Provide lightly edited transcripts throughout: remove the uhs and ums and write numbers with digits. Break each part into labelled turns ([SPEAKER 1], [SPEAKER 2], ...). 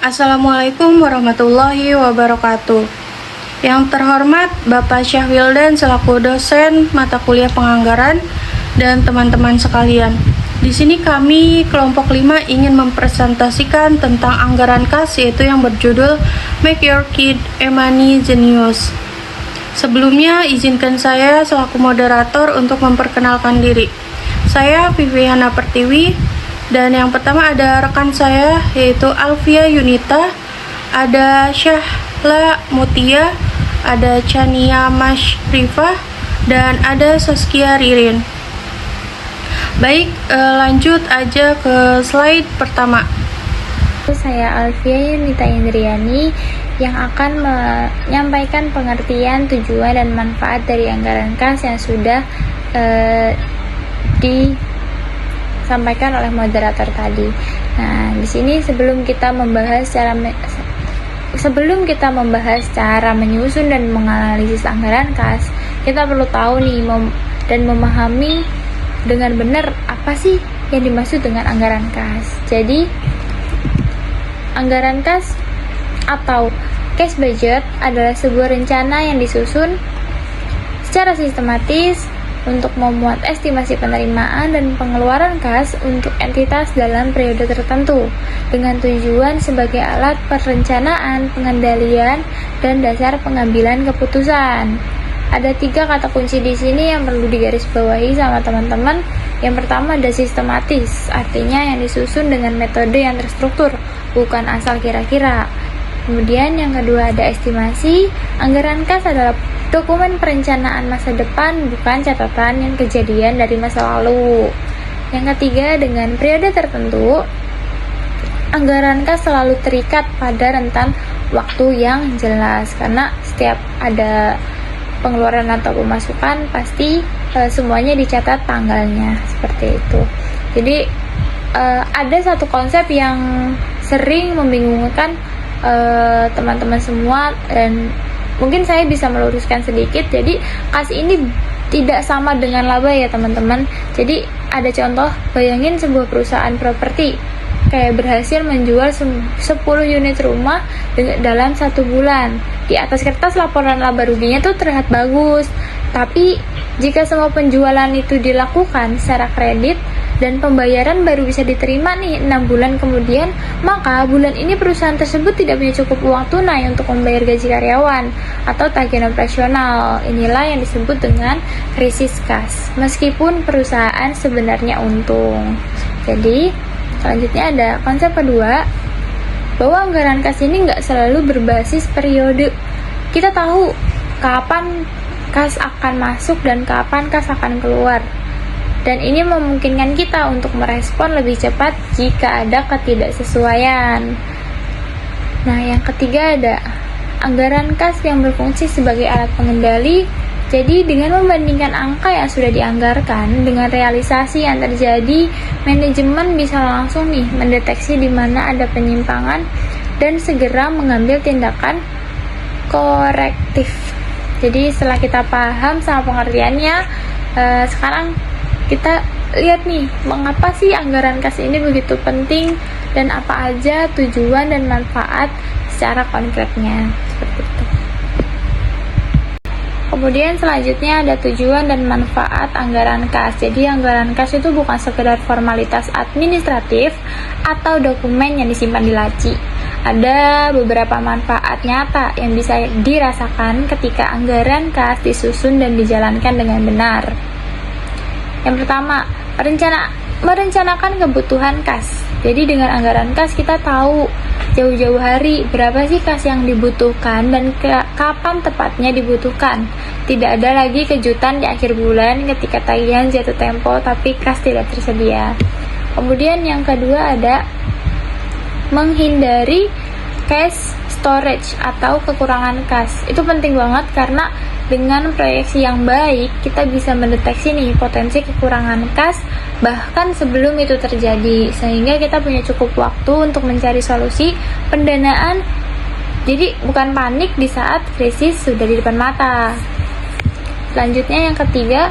[SPEAKER 1] Assalamualaikum warahmatullahi wabarakatuh. Yang terhormat Bapak Syahwildan selaku dosen mata kuliah penganggaran dan teman-teman sekalian. Di sini kami kelompok 5 ingin mempresentasikan tentang anggaran kas, yaitu yang berjudul Make Your Kid a Money Genius. Sebelumnya izinkan saya selaku moderator untuk memperkenalkan diri. Saya Viviana Pertiwi, dan yang pertama ada rekan saya yaitu Alfia Yunita, ada Syahla Mutia, ada Chania Mashrifah, dan ada Saskia Ririn. Baik, lanjut aja ke slide pertama.
[SPEAKER 2] Saya Alfia Yunita Indriani yang akan menyampaikan pengertian, tujuan, dan manfaat dari anggaran kas yang sudah disampaikan oleh moderator tadi. Nah, di sini sebelum kita membahas cara menyusun dan menganalisis anggaran kas, kita perlu tahu nih dan memahami dengan benar apa sih yang dimaksud dengan anggaran kas. Jadi, anggaran kas atau cash budget adalah sebuah rencana yang disusun secara sistematis untuk memuat estimasi penerimaan dan pengeluaran kas untuk entitas dalam periode tertentu, dengan tujuan sebagai alat perencanaan, pengendalian, dan dasar pengambilan keputusan. Ada 3 kata kunci di sini yang perlu digarisbawahi sama teman-teman. Yang pertama ada sistematis, artinya yang disusun dengan metode yang terstruktur, bukan asal kira-kira. Kemudian yang kedua ada estimasi. Anggaran kas adalah dokumen perencanaan masa depan, bukan catatan yang kejadian dari masa lalu. Yang ketiga, dengan periode tertentu, anggaran kas selalu terikat pada rentan waktu yang jelas, karena setiap ada pengeluaran atau pemasukan pasti semuanya dicatat tanggalnya, seperti itu. Jadi ada satu konsep yang sering membingungkan teman-teman semua, dan mungkin saya bisa meluruskan sedikit. Jadi kas ini tidak sama dengan laba ya teman-teman. Jadi ada contoh, bayangin sebuah perusahaan properti kayak berhasil menjual 10 unit rumah dalam 1 bulan. Di atas kertas laporan laba ruginya tuh terlihat bagus, tapi jika semua penjualan itu dilakukan secara kredit dan pembayaran baru bisa diterima nih 6 bulan kemudian, maka bulan ini perusahaan tersebut tidak punya cukup uang tunai untuk membayar gaji karyawan atau tagihan operasional. Inilah yang disebut dengan krisis kas, meskipun perusahaan sebenarnya untung. Jadi selanjutnya ada konsep kedua, bahwa anggaran kas ini nggak selalu berbasis periode. Kita tahu kapan kas akan masuk dan kapan kas akan keluar, dan ini memungkinkan kita untuk merespon lebih cepat jika ada ketidaksesuaian. Nah, yang ketiga ada anggaran kas yang berfungsi sebagai alat pengendali. Jadi dengan membandingkan angka yang sudah dianggarkan dengan realisasi yang terjadi, manajemen bisa langsung nih mendeteksi di mana ada penyimpangan dan segera mengambil tindakan korektif. Jadi setelah kita paham sama pengertiannya, sekarang kita lihat nih, mengapa sih anggaran kas ini begitu penting dan apa aja tujuan dan manfaat secara konkretnya, seperti itu. Kemudian selanjutnya ada tujuan dan manfaat anggaran kas. Jadi anggaran kas itu bukan sekedar formalitas administratif atau dokumen yang disimpan di laci. Ada beberapa manfaat nyata yang bisa dirasakan ketika anggaran kas disusun dan dijalankan dengan benar. Yang pertama, merencanakan kebutuhan kas. Jadi dengan anggaran kas kita tahu jauh-jauh hari berapa sih kas yang dibutuhkan dan kapan tepatnya dibutuhkan. Tidak ada lagi kejutan di akhir bulan ketika tagihan jatuh tempo tapi kas tidak tersedia. Kemudian yang kedua ada menghindari cash storage atau kekurangan kas. Itu penting banget karena dengan proyeksi yang baik kita bisa mendeteksi nih potensi kekurangan kas bahkan sebelum itu terjadi, sehingga kita punya cukup waktu untuk mencari solusi pendanaan. Jadi bukan panik di saat krisis sudah di depan mata. Selanjutnya yang ketiga,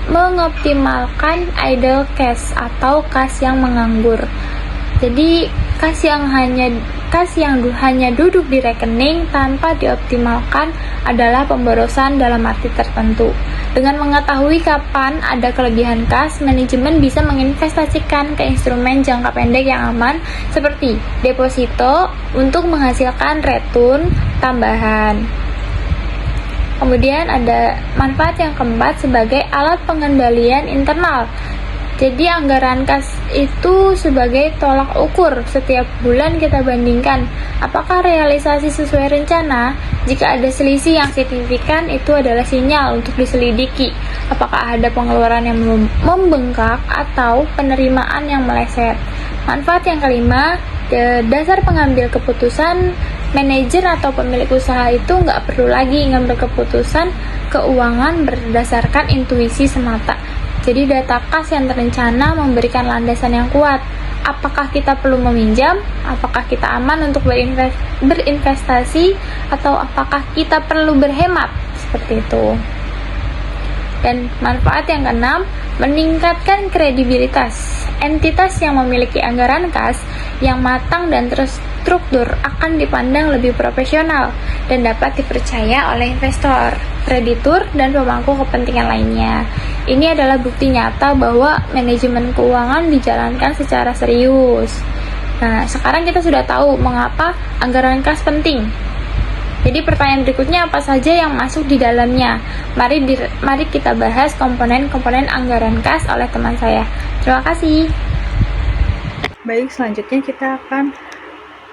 [SPEAKER 2] mengoptimalkan idle cash atau kas yang menganggur. Jadi Kas yang hanya duduk di rekening tanpa dioptimalkan adalah pemborosan dalam arti tertentu. Dengan mengetahui kapan ada kelebihan kas, manajemen bisa menginvestasikan ke instrumen jangka pendek yang aman seperti deposito untuk menghasilkan return tambahan. Kemudian ada manfaat yang keempat sebagai alat pengendalian internal. Jadi anggaran kas itu sebagai tolak ukur setiap bulan kita bandingkan apakah realisasi sesuai rencana. Jika ada selisih yang signifikan, itu adalah sinyal untuk diselidiki apakah ada pengeluaran yang membengkak atau penerimaan yang meleset. Manfaat yang kelima, dasar pengambil keputusan, manajer atau pemilik usaha itu nggak perlu lagi ngambil keputusan keuangan berdasarkan intuisi semata. Jadi data kas yang terencana memberikan landasan yang kuat. Apakah kita perlu meminjam? Apakah kita aman untuk berinvestasi? Atau apakah kita perlu berhemat? Seperti itu. Dan manfaat yang keenam, meningkatkan kredibilitas. Entitas yang memiliki anggaran kas yang matang dan terstruktur akan dipandang lebih profesional dan dapat dipercaya oleh investor, kreditur, dan pemangku kepentingan lainnya. Ini adalah bukti nyata bahwa manajemen keuangan dijalankan secara serius. Nah, sekarang kita sudah tahu mengapa anggaran kas penting. Jadi pertanyaan berikutnya, apa saja yang masuk di dalamnya? Mari kita bahas komponen-komponen anggaran kas oleh teman saya. Terima kasih.
[SPEAKER 3] Baik, selanjutnya kita akan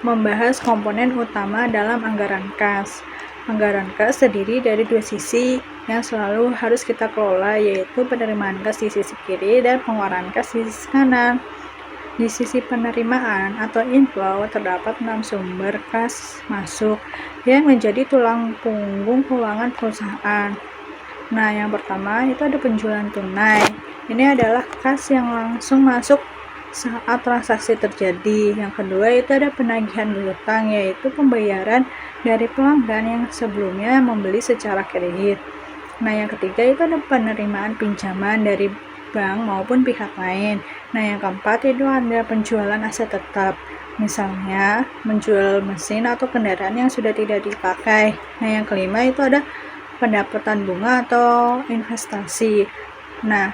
[SPEAKER 3] membahas komponen utama dalam anggaran kas. Anggaran kas terdiri dari dua sisi yang selalu harus kita kelola, yaitu penerimaan kas di sisi kiri dan pengeluaran kas di sisi kanan. Di sisi penerimaan atau inflow terdapat 6 sumber kas masuk yang menjadi tulang punggung keuangan perusahaan. Nah, yang pertama itu ada penjualan tunai. Ini adalah kas yang langsung masuk saat transaksi terjadi. Yang kedua itu ada penagihan berhutang, yaitu pembayaran dari pelanggan yang sebelumnya membeli secara kredit. Nah, yang ketiga itu ada penerimaan pinjaman dari bank maupun pihak lain. Nah, yang keempat itu ada penjualan aset tetap, misalnya menjual mesin atau kendaraan yang sudah tidak dipakai. Nah, yang kelima itu ada pendapatan bunga atau investasi. Nah,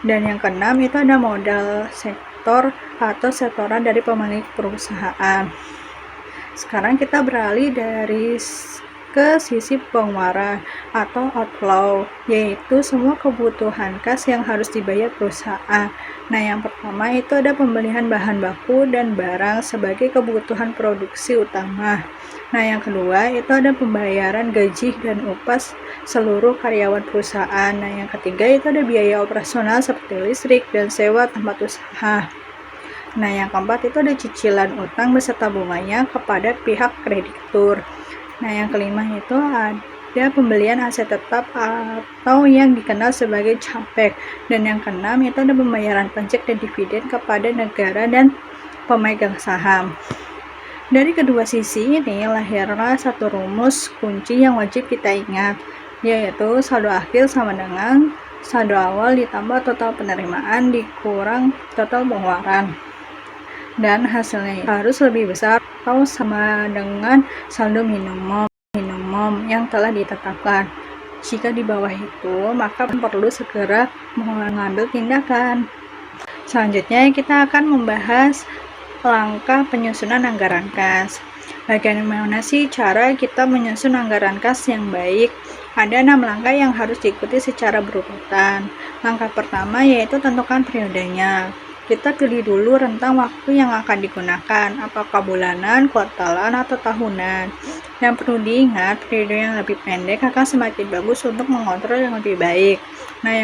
[SPEAKER 3] dan yang keenam itu ada modal sektor atau setoran dari pemilik perusahaan. Sekarang kita beralih ke sisi pengeluaran atau outflow, yaitu semua kebutuhan kas yang harus dibayar perusahaan. Nah, yang pertama itu ada pembelian bahan baku dan barang sebagai kebutuhan produksi utama. Nah, yang kedua itu ada pembayaran gaji dan upah seluruh karyawan perusahaan. Nah, yang ketiga itu ada biaya operasional seperti listrik dan sewa tempat usaha. Nah, yang keempat itu ada cicilan utang beserta bunganya kepada pihak kreditur. Nah, yang kelima itu ada pembelian aset tetap atau yang dikenal sebagai CAPEX. Dan yang keenam itu ada pembayaran pajak dan dividen kepada negara dan pemegang saham. Dari kedua sisi ini lahirlah satu rumus kunci yang wajib kita ingat, yaitu saldo akhir sama dengan saldo awal ditambah total penerimaan dikurang total pengeluaran. Dan hasilnya harus lebih besar atau sama dengan saldo minimum yang telah ditetapkan. Jika di bawah itu, maka perlu segera mengambil tindakan. Selanjutnya kita akan membahas langkah penyusunan anggaran kas. Bagaimana sih cara kita menyusun anggaran kas yang baik? Ada 6 langkah yang harus diikuti secara berurutan. Langkah pertama yaitu tentukan periodenya. Kita pilih dulu rentang waktu yang akan digunakan, apakah bulanan, kuartalan, atau tahunan. Yang perlu diingat, periode yang lebih pendek akan semakin bagus untuk mengontrol yang lebih baik. Nah,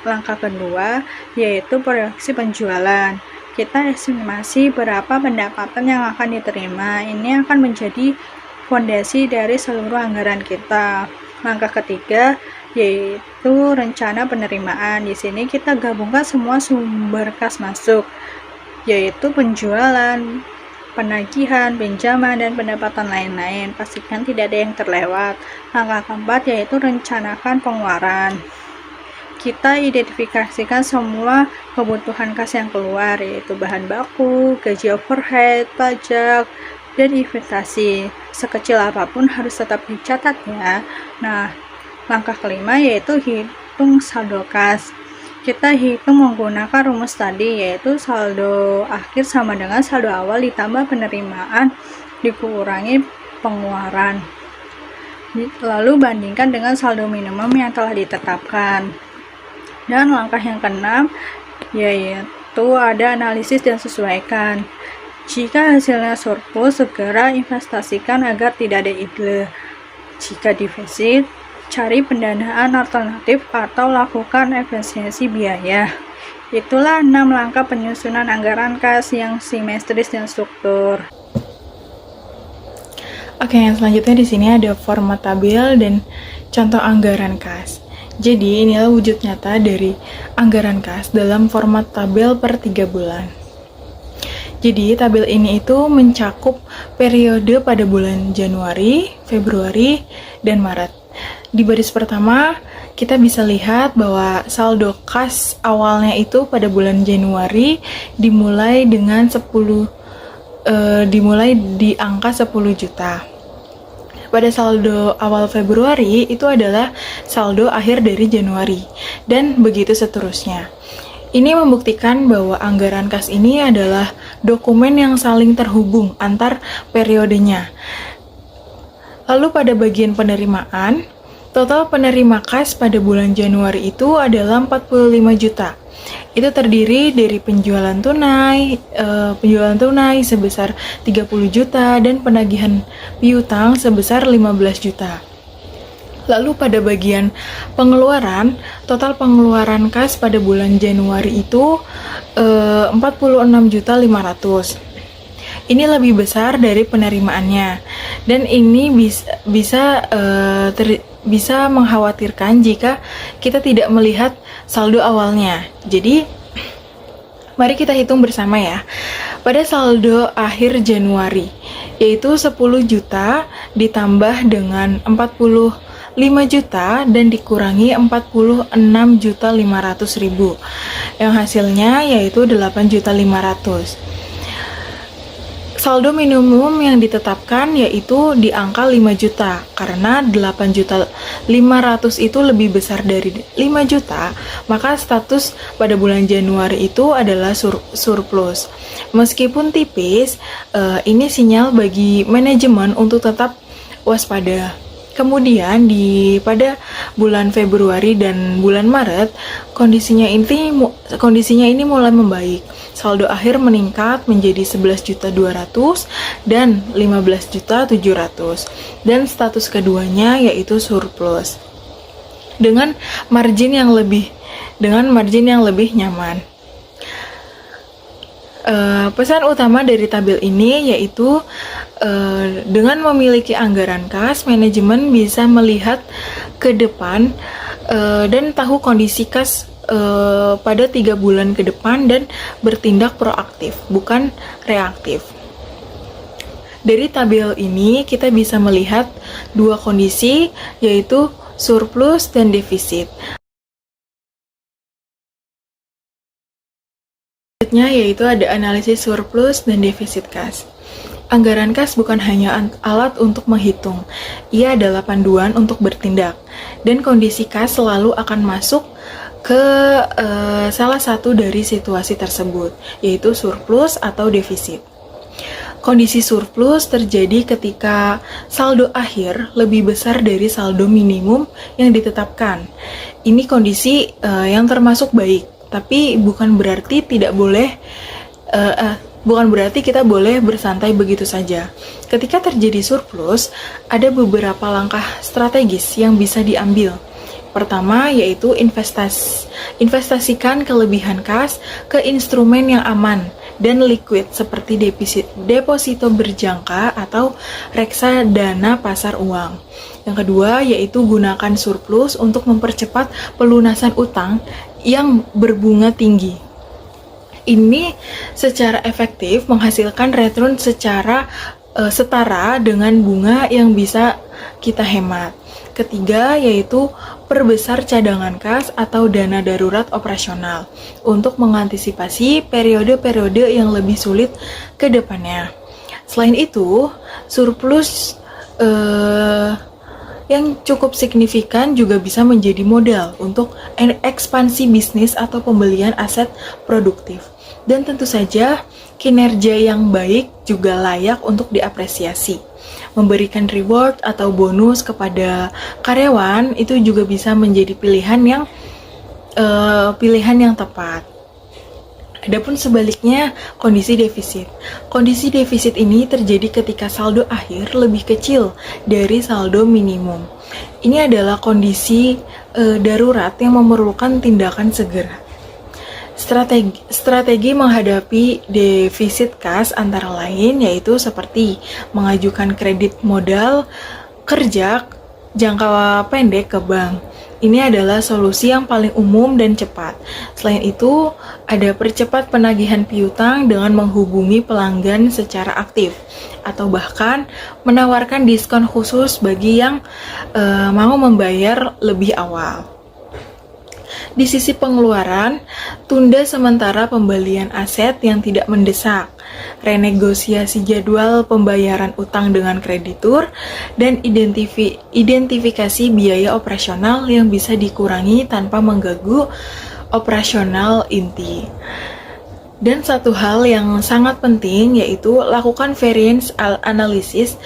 [SPEAKER 3] langkah kedua yaitu proyeksi penjualan. Kita estimasi berapa pendapatan yang akan diterima. Ini akan menjadi fondasi dari seluruh anggaran kita. Langkah ketiga yaitu rencana penerimaan. Di sini kita gabungkan semua sumber kas masuk, yaitu penjualan, penagihan, pinjaman, dan pendapatan lain-lain. Pastikan tidak ada yang terlewat. Langkah keempat yaitu rencanakan pengeluaran. kita identifikasikan semua kebutuhan kas yang keluar, yaitu bahan baku, gaji overhead, pajak, dan investasi. Sekecil apapun harus tetap dicatat ya. Nah, langkah kelima yaitu hitung saldo kas. Kita hitung menggunakan rumus tadi, yaitu saldo akhir sama dengan saldo awal ditambah penerimaan dikurangi pengeluaran. Lalu bandingkan dengan saldo minimum yang telah ditetapkan. Dan langkah yang keenam yaitu ada analisis dan sesuaikan. Jika hasilnya surplus, segera investasikan agar tidak ada idle. Jika defisit, cari pendanaan alternatif atau lakukan efisiensi biaya. Itulah 6 langkah penyusunan anggaran kas yang simetris dan struktur.
[SPEAKER 4] Oke, yang selanjutnya di sini ada format tabel dan contoh anggaran kas. Jadi, inilah wujud nyata dari anggaran kas dalam format tabel per 3 bulan. Jadi, tabel ini itu mencakup periode pada bulan Januari, Februari, dan Maret. Di baris pertama, kita bisa lihat bahwa saldo kas awalnya itu pada bulan Januari dimulai di angka 10 juta. Pada saldo awal Februari itu adalah saldo akhir dari Januari, dan begitu seterusnya. Ini membuktikan bahwa anggaran kas ini adalah dokumen yang saling terhubung antar periodenya. Lalu pada bagian penerimaan, total penerima kas pada bulan Januari itu adalah 45 juta. Itu terdiri dari penjualan tunai sebesar 30 juta dan penagihan piutang sebesar 15 juta. Lalu pada bagian pengeluaran, total pengeluaran kas pada bulan Januari itu 46.500.000. Ini lebih besar dari penerimaannya, dan ini bisa mengkhawatirkan jika kita tidak melihat saldo awalnya. Jadi, mari kita hitung bersama ya. Pada saldo akhir Januari, yaitu 10 juta ditambah dengan 45 juta dan dikurangi 46.500.000, yang hasilnya yaitu 8.500.000. Saldo minimum yang ditetapkan yaitu di angka 5 juta, karena 8.500.000 itu lebih besar dari 5 juta, maka status pada bulan Januari itu adalah surplus. Meskipun tipis, ini sinyal bagi manajemen untuk tetap waspada. Kemudian pada bulan Februari dan bulan Maret, kondisinya ini mulai membaik. Saldo akhir meningkat menjadi 11.200.000 dan 15.700.000, dan status keduanya yaitu surplus dengan margin yang lebih nyaman. Pesan utama dari tabel ini yaitu dengan memiliki anggaran kas, manajemen bisa melihat ke depan dan tahu kondisi kas pada 3 bulan ke depan dan bertindak proaktif, bukan reaktif. Dari tabel ini kita bisa melihat 2 kondisi, yaitu surplus dan defisit. Selanjutnya yaitu ada analisis surplus dan defisit kas. Anggaran kas bukan hanya alat untuk menghitung, ia adalah panduan untuk bertindak, dan kondisi kas selalu akan masuk ke salah satu dari situasi tersebut, yaitu surplus atau defisit. Kondisi surplus terjadi ketika saldo akhir lebih besar dari saldo minimum yang ditetapkan. Ini kondisi yang termasuk baik, tapi bukan berarti kita boleh bersantai begitu saja. Ketika terjadi surplus, ada beberapa langkah strategis yang bisa diambil. Pertama yaitu investasikan kelebihan kas ke instrumen yang aman dan liquid seperti deposito berjangka atau reksadana pasar uang. Yang kedua yaitu gunakan surplus untuk mempercepat pelunasan utang yang berbunga tinggi. Ini secara efektif menghasilkan return secara setara dengan bunga yang bisa kita hemat. Ketiga yaitu perbesar cadangan kas atau dana darurat operasional untuk mengantisipasi periode-periode yang lebih sulit ke depannya. Selain itu, surplus yang cukup signifikan juga bisa menjadi modal untuk ekspansi bisnis atau pembelian aset produktif. Dan tentu saja, kinerja yang baik juga layak untuk diapresiasi. Memberikan reward atau bonus kepada karyawan itu juga bisa menjadi pilihan yang tepat. Adapun sebaliknya, kondisi defisit. Kondisi defisit ini terjadi ketika saldo akhir lebih kecil dari saldo minimum. Ini adalah kondisi darurat yang memerlukan tindakan segera. Strategi menghadapi defisit kas antara lain yaitu seperti mengajukan kredit modal kerja jangka pendek ke bank. Ini adalah solusi yang paling umum dan cepat. Selain itu, ada percepat penagihan piutang dengan menghubungi pelanggan secara aktif, atau bahkan menawarkan diskon khusus bagi yang mau membayar lebih awal. Di sisi pengeluaran, tunda sementara pembelian aset yang tidak mendesak, renegosiasi jadwal pembayaran utang dengan kreditur, dan identifikasi biaya operasional yang bisa dikurangi tanpa mengganggu operasional inti. Dan satu hal yang sangat penting yaitu lakukan variance analysis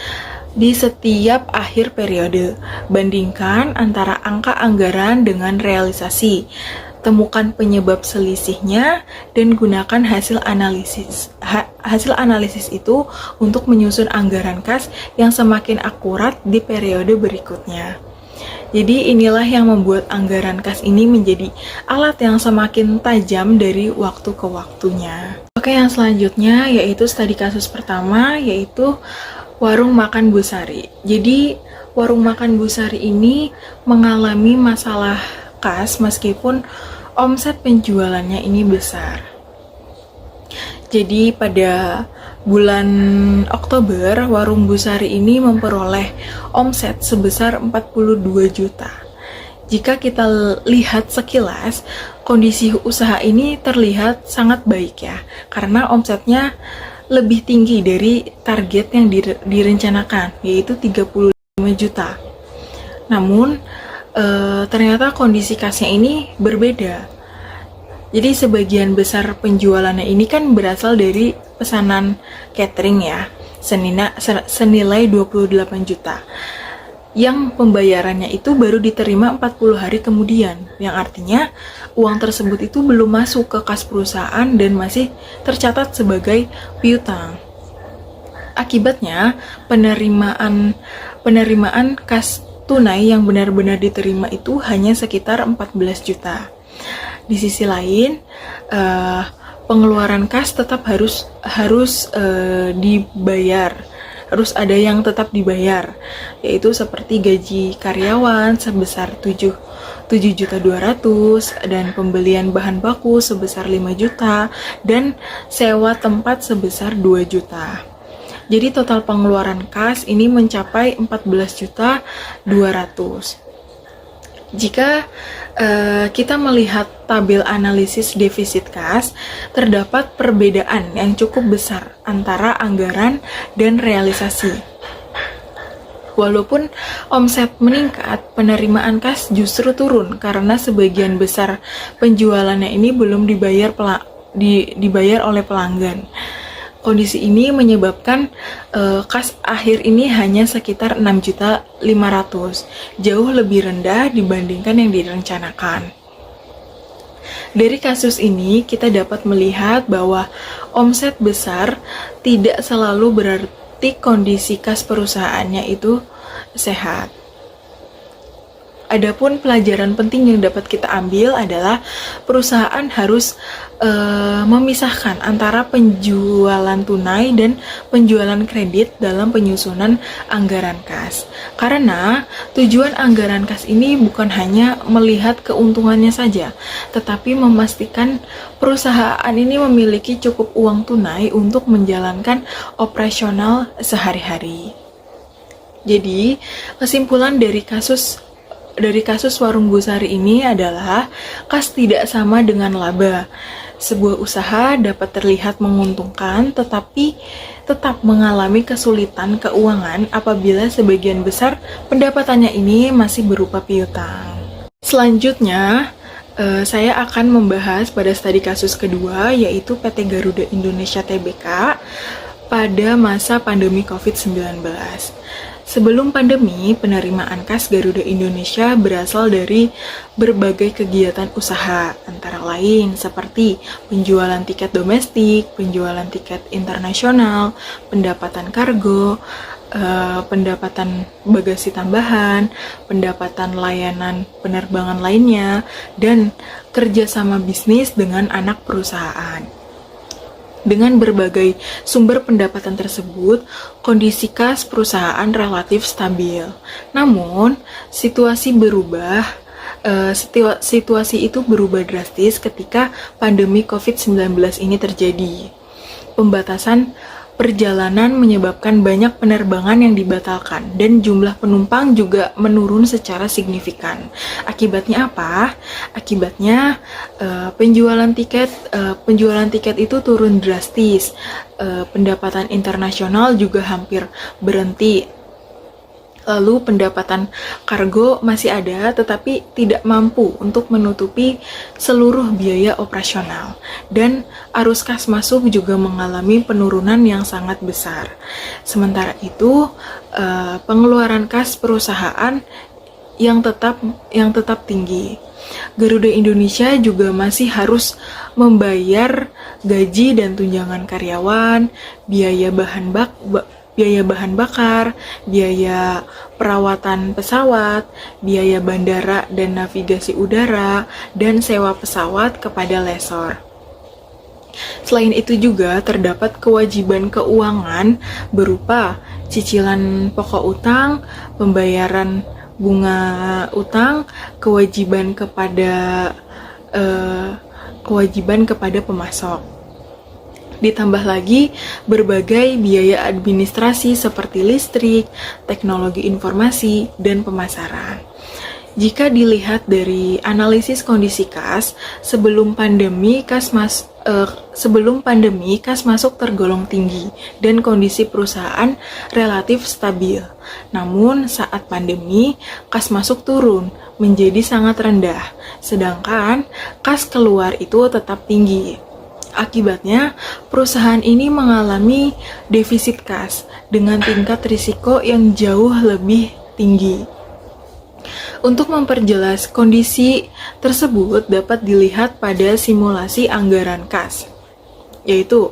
[SPEAKER 4] di setiap akhir periode. Bandingkan antara angka anggaran dengan realisasi. Temukan penyebab selisihnya dan gunakan hasil analisis itu untuk menyusun anggaran kas yang semakin akurat di periode berikutnya. Jadi inilah yang membuat anggaran kas ini menjadi alat yang semakin tajam dari waktu ke waktunya. Oke, yang selanjutnya yaitu studi kasus pertama yaitu warung makan Bu Sari. Jadi warung makan Bu Sari ini mengalami masalah kas meskipun omset penjualannya ini besar. Jadi pada bulan Oktober, warung Bu Sari ini memperoleh omset sebesar 42 juta. Jika kita lihat sekilas, kondisi usaha ini terlihat sangat baik ya, karena omsetnya lebih tinggi dari target yang direncanakan, yaitu 35 juta. Namun, ternyata kondisi kasnya ini berbeda. Jadi sebagian besar penjualannya ini kan berasal dari pesanan catering ya, senilai 28 juta. Yang pembayarannya itu baru diterima 40 hari kemudian, yang artinya uang tersebut itu belum masuk ke kas perusahaan dan masih tercatat sebagai piutang. Akibatnya, penerimaan kas tunai yang benar-benar diterima itu hanya sekitar 14 juta. Di sisi lain, pengeluaran kas tetap harus dibayar. Harus ada yang tetap dibayar, yaitu seperti gaji karyawan sebesar 7.200.000 dan pembelian bahan baku sebesar 5 juta dan sewa tempat sebesar 2 juta. Jadi total pengeluaran kas ini mencapai 14.200.000. Jika kita melihat tabel analisis defisit kas, terdapat perbedaan yang cukup besar antara anggaran dan realisasi. Walaupun omset meningkat, penerimaan kas justru turun karena sebagian besar penjualannya ini belum dibayar oleh pelanggan. Kondisi ini menyebabkan kas akhir ini hanya sekitar 6.500.000, jauh lebih rendah dibandingkan yang direncanakan. Dari kasus ini, kita dapat melihat bahwa omset besar tidak selalu berarti kondisi kas perusahaannya itu sehat. Adapun pelajaran penting yang dapat kita ambil adalah perusahaan harus memisahkan antara penjualan tunai dan penjualan kredit dalam penyusunan anggaran kas. Karena tujuan anggaran kas ini bukan hanya melihat keuntungannya saja, tetapi memastikan perusahaan ini memiliki cukup uang tunai untuk menjalankan operasional sehari-hari. Jadi, kesimpulan dari kasus dari kasus Warung Busari ini adalah kas tidak sama dengan laba. Sebuah usaha dapat terlihat menguntungkan tetapi tetap mengalami kesulitan keuangan apabila sebagian besar pendapatannya ini masih berupa piutang. Selanjutnya, saya akan membahas pada studi kasus kedua, yaitu PT Garuda Indonesia Tbk pada masa pandemi COVID-19. Sebelum pandemi, penerimaan kas Garuda Indonesia berasal dari berbagai kegiatan usaha, antara lain seperti penjualan tiket domestik, penjualan tiket internasional, pendapatan kargo, pendapatan bagasi tambahan, pendapatan layanan penerbangan lainnya, dan kerjasama bisnis dengan anak perusahaan. Dengan berbagai sumber pendapatan tersebut, kondisi kas perusahaan relatif stabil. Namun, situasi itu berubah drastis ketika pandemi COVID-19 ini terjadi. Pembatasan perjalanan menyebabkan banyak penerbangan yang dibatalkan dan jumlah penumpang juga menurun secara signifikan. Akibatnya apa? Akibatnya penjualan tiket itu turun drastis. Pendapatan internasional juga hampir berhenti. Lalu pendapatan kargo masih ada tetapi tidak mampu untuk menutupi seluruh biaya operasional. Dan arus kas masuk juga mengalami penurunan yang sangat besar. Sementara itu, pengeluaran kas perusahaan yang tetap tinggi. Garuda Indonesia juga masih harus membayar gaji dan tunjangan karyawan, biaya bahan bakar, biaya perawatan pesawat, biaya bandara dan navigasi udara, dan sewa pesawat kepada lessor. Selain itu juga terdapat kewajiban keuangan berupa cicilan pokok utang, pembayaran bunga utang, kewajiban kepada pemasok. Ditambah lagi berbagai biaya administrasi seperti listrik, teknologi informasi, dan pemasaran. Jika dilihat dari analisis kondisi kas, sebelum pandemi kas masuk tergolong tinggi dan kondisi perusahaan relatif stabil. Namun saat pandemi, kas masuk turun menjadi sangat rendah, sedangkan kas keluar itu tetap tinggi. Akibatnya, perusahaan ini mengalami defisit kas dengan tingkat risiko yang jauh lebih tinggi. Untuk memperjelas kondisi tersebut dapat dilihat pada simulasi anggaran kas, yaitu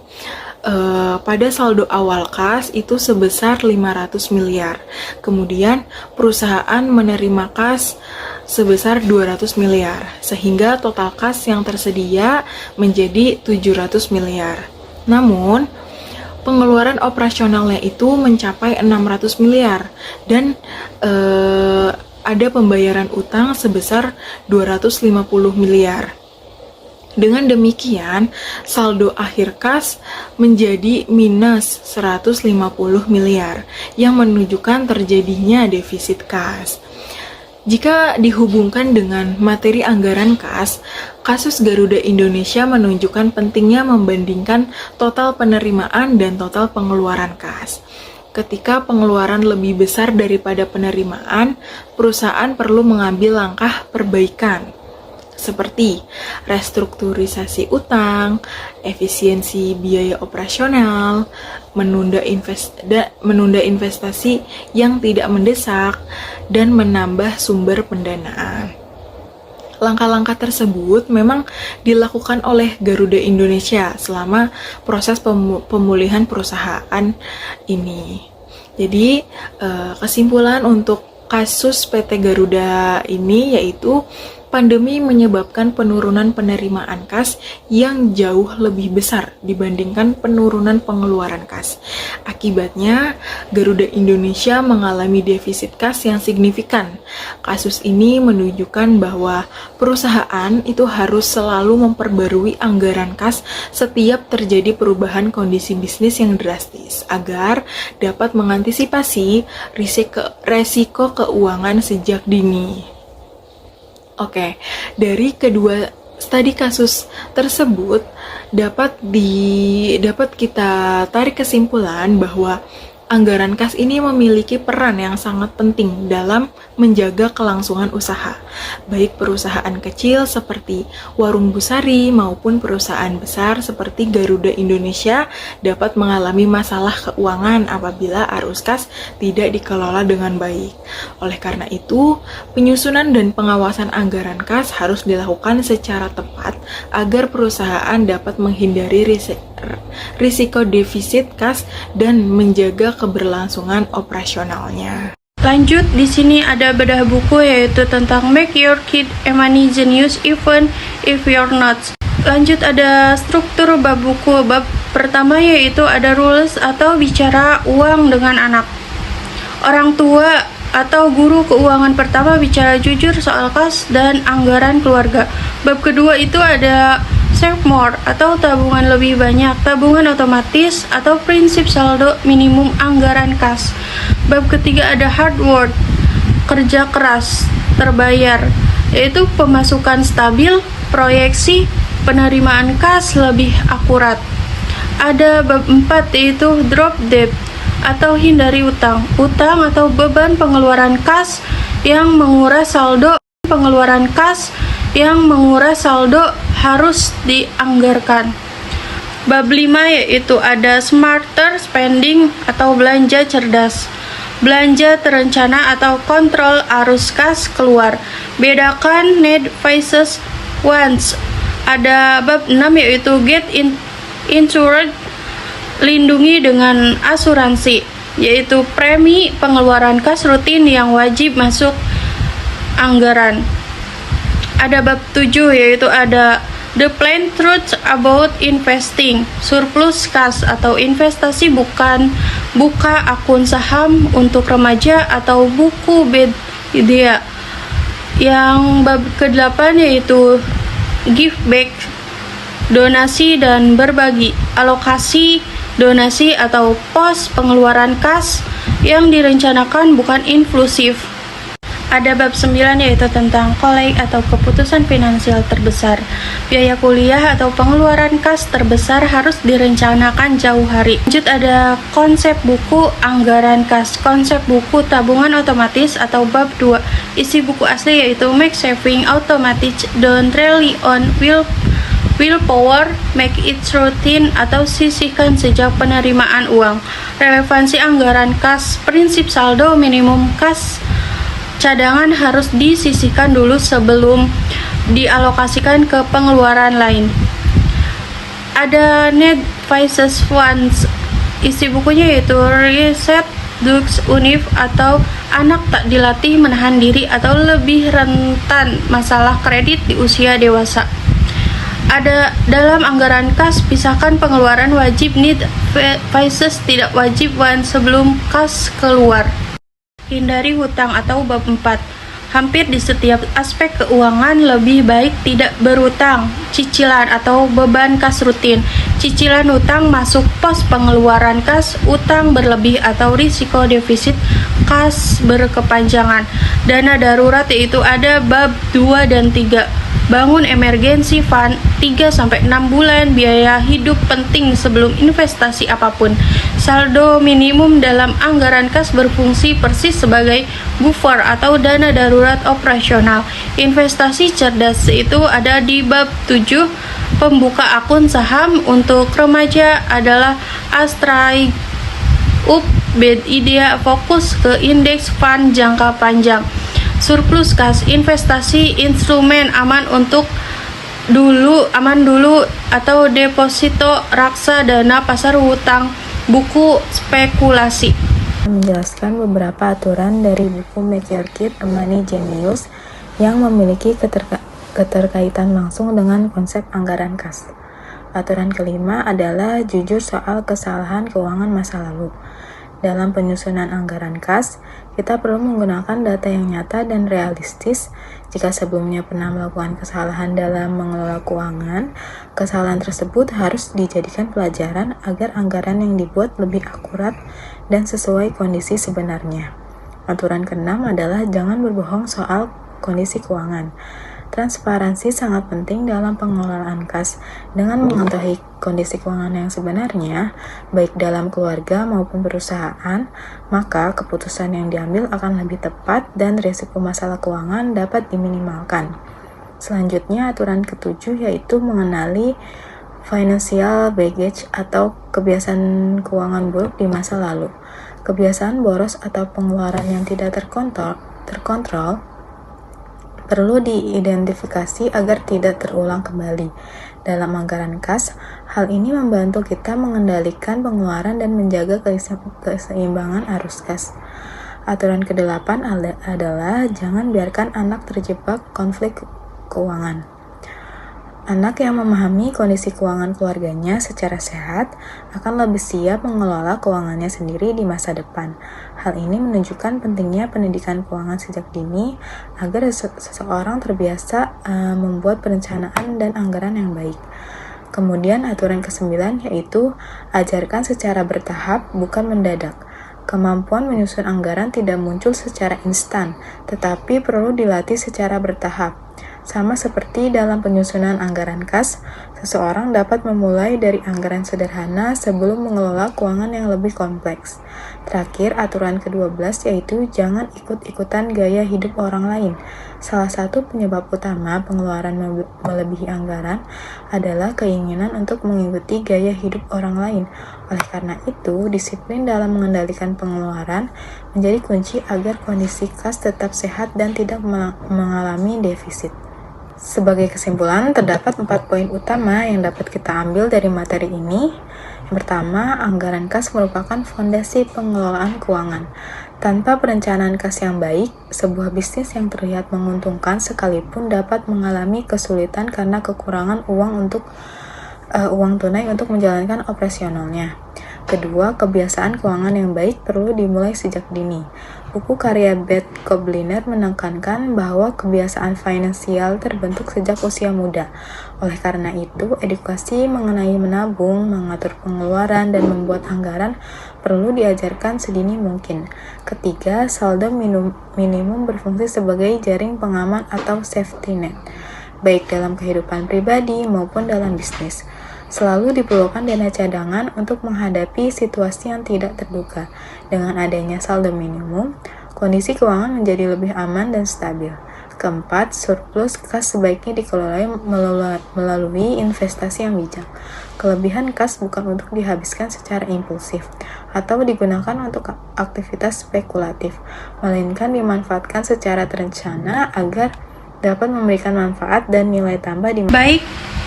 [SPEAKER 4] pada saldo awal kas itu sebesar 500 miliar. Kemudian perusahaan menerima kas sebesar 200 miliar, sehingga total kas yang tersedia menjadi 700 miliar. Namun, pengeluaran operasionalnya itu mencapai 600 miliar dan ada pembayaran utang sebesar 250 miliar. Dengan demikian, saldo akhir kas menjadi minus 150 miliar yang menunjukkan terjadinya defisit kas. Jika dihubungkan dengan materi anggaran kas, kasus Garuda Indonesia menunjukkan pentingnya membandingkan total penerimaan dan total pengeluaran kas. Ketika pengeluaran lebih besar daripada penerimaan, perusahaan perlu mengambil langkah perbaikan, seperti restrukturisasi utang, efisiensi biaya operasional, menunda investasi yang tidak mendesak, dan menambah sumber pendanaan. Langkah-langkah tersebut memang dilakukan oleh Garuda Indonesia selama proses pemulihan perusahaan ini. Jadi, kesimpulan untuk kasus PT Garuda ini yaitu pandemi menyebabkan penurunan penerimaan kas yang jauh lebih besar dibandingkan penurunan pengeluaran kas. Akibatnya, Garuda Indonesia mengalami defisit kas yang signifikan. Kasus ini menunjukkan bahwa perusahaan itu harus selalu memperbarui anggaran kas setiap terjadi perubahan kondisi bisnis yang drastis agar dapat mengantisipasi risiko keuangan sejak dini. Oke, dari kedua studi kasus tersebut dapat kita tarik kesimpulan bahwa anggaran kas ini memiliki peran yang sangat penting dalam menjaga kelangsungan usaha, baik perusahaan kecil seperti Warung Busari maupun perusahaan besar seperti Garuda Indonesia dapat mengalami masalah keuangan apabila arus kas tidak dikelola dengan baik. Oleh karena itu, penyusunan dan pengawasan anggaran kas harus dilakukan secara tepat agar perusahaan dapat menghindari risiko defisit kas dan menjaga keberlangsungan operasionalnya.
[SPEAKER 1] Lanjut, di sini ada bedah buku yaitu tentang Make Your Kid a Money Genius Even If You're Not. Lanjut, ada struktur bab buku. Bab pertama yaitu ada rules atau bicara uang dengan anak. Orang tua atau guru keuangan pertama bicara jujur soal kas dan anggaran keluarga. Bab kedua itu ada save more atau tabungan lebih banyak, tabungan otomatis atau prinsip saldo minimum anggaran kas. Bab ketiga ada hard work, kerja keras, terbayar, yaitu pemasukan stabil, proyeksi, penerimaan kas lebih akurat. Ada bab 4 yaitu drop debt atau hindari utang, utang atau beban pengeluaran kas yang menguras saldo, pengeluaran kas yang menguras saldo harus dianggarkan. Bab 5 yaitu ada smarter spending atau belanja cerdas, belanja terencana atau kontrol arus kas keluar. Bedakan need versus wants. Ada bab 6 yaitu get insured, lindungi dengan asuransi, yaitu premi pengeluaran kas rutin yang wajib masuk anggaran. Ada bab 7 yaitu ada the plain truth about investing, surplus kas atau investasi, bukan buka akun saham untuk remaja atau buku bed idea. Yang bab ke-8 yaitu give back, donasi dan berbagi, alokasi, donasi atau pos pengeluaran kas yang direncanakan bukan inklusif. Ada bab 9 yaitu tentang collect atau keputusan finansial terbesar. Biaya kuliah atau pengeluaran kas terbesar harus direncanakan jauh hari. Lanjut, ada konsep buku anggaran kas, konsep buku tabungan otomatis atau bab 2. Isi buku asli yaitu make saving automatic, don't rely on willpower, make it routine atau sisihkan sejak penerimaan uang. Relevansi anggaran kas, prinsip saldo minimum kas, cadangan harus disisihkan dulu sebelum dialokasikan ke pengeluaran lain. Ada need versus wants. Isi bukunya yaitu reset Dux Unif atau anak tak dilatih menahan diri atau lebih rentan masalah kredit di usia dewasa. Ada dalam anggaran kas, pisahkan pengeluaran wajib need versus tidak wajib want sebelum kas keluar. Hindari hutang atau bab 4. Hampir di setiap aspek keuangan lebih baik tidak berutang. Cicilan atau beban kas rutin. Cicilan utang masuk pos pengeluaran kas, utang berlebih atau risiko defisit kas berkepanjangan. Dana darurat yaitu ada bab 2 dan 3. Bangun emergency fund 3-6 bulan biaya hidup penting sebelum investasi apapun. Saldo minimum dalam anggaran kas berfungsi persis sebagai buffer atau dana darurat operasional. Investasi cerdas itu ada di bab 7. Pembuka akun saham untuk remaja adalah Astray Up Bed Idea, fokus ke indeks fund jangka panjang. Surplus kas, investasi instrumen aman dulu atau deposito reksadana pasar hutang, buku spekulasi.
[SPEAKER 5] Menjelaskan beberapa aturan dari buku Make Your Kid a Money Genius yang memiliki keterkaitan langsung dengan konsep anggaran kas. Aturan kelima adalah jujur soal kesalahan keuangan masa lalu. Dalam penyusunan anggaran kas, kita perlu menggunakan data yang nyata dan realistis. Jika sebelumnya pernah melakukan kesalahan dalam mengelola keuangan, kesalahan tersebut harus dijadikan pelajaran agar anggaran yang dibuat lebih akurat dan sesuai kondisi sebenarnya. Aturan ke-6 adalah jangan berbohong soal kondisi keuangan. Transparansi sangat penting dalam pengelolaan kas. Dengan mengetahui kondisi keuangan yang sebenarnya, baik dalam keluarga maupun perusahaan, maka keputusan yang diambil akan lebih tepat dan risiko masalah keuangan dapat diminimalkan. Selanjutnya, aturan ketujuh yaitu mengenali financial baggage atau kebiasaan keuangan buruk di masa lalu. Kebiasaan boros atau pengeluaran yang tidak terkontrol perlu diidentifikasi agar tidak terulang kembali. Dalam anggaran kas, hal ini membantu kita mengendalikan pengeluaran dan menjaga keseimbangan arus kas. Aturan ke-8 adalah jangan biarkan anak terjebak konflik keuangan. Anak yang memahami kondisi keuangan keluarganya secara sehat akan lebih siap mengelola keuangannya sendiri di masa depan. Hal ini menunjukkan pentingnya pendidikan keuangan sejak dini agar seseorang terbiasa membuat perencanaan dan anggaran yang baik. Kemudian aturan ke-9 yaitu ajarkan secara bertahap, bukan mendadak. Kemampuan menyusun anggaran tidak muncul secara instan, tetapi perlu dilatih secara bertahap. Sama seperti dalam penyusunan anggaran kas, seseorang dapat memulai dari anggaran sederhana sebelum mengelola keuangan yang lebih kompleks. Terakhir, aturan ke-12 yaitu jangan ikut-ikutan gaya hidup orang lain. Salah satu penyebab utama pengeluaran melebihi anggaran adalah keinginan untuk mengikuti gaya hidup orang lain. Oleh karena itu, disiplin dalam mengendalikan pengeluaran menjadi kunci agar kondisi kas tetap sehat dan tidak mengalami defisit. Sebagai kesimpulan, terdapat 4 poin utama yang dapat kita ambil dari materi ini. Yang pertama, anggaran kas merupakan fondasi pengelolaan keuangan. Tanpa perencanaan kas yang baik, sebuah bisnis yang terlihat menguntungkan sekalipun dapat mengalami kesulitan karena kekurangan uang tunai untuk menjalankan operasionalnya. Kedua, kebiasaan keuangan yang baik perlu dimulai sejak dini. Buku karya Beth Kobliner menekankan bahwa kebiasaan finansial terbentuk sejak usia muda. Oleh karena itu, edukasi mengenai menabung, mengatur pengeluaran, dan membuat anggaran perlu diajarkan sedini mungkin. Ketiga, saldo minimum berfungsi sebagai jaring pengaman atau safety net, baik dalam kehidupan pribadi maupun dalam bisnis. Selalu diperlukan dana cadangan untuk menghadapi situasi yang tidak terduga. Dengan adanya saldo minimum, kondisi keuangan menjadi lebih aman dan stabil. Keempat, surplus kas sebaiknya dikelola melalui investasi yang bijak. Kelebihan kas bukan untuk dihabiskan secara impulsif atau digunakan untuk aktivitas spekulatif, melainkan dimanfaatkan secara terencana agar dapat memberikan manfaat dan nilai tambah di
[SPEAKER 1] Baik,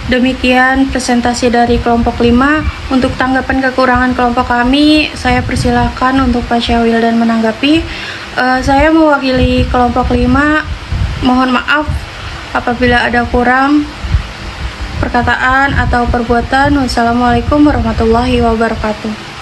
[SPEAKER 1] demikian presentasi dari kelompok 5. Untuk tanggapan kekurangan kelompok kami, saya persilahkan untuk Pak Syawil dan menanggapi. Saya mewakili kelompok 5. Mohon maaf apabila ada kurang perkataan atau perbuatan. Wassalamualaikum warahmatullahi wabarakatuh.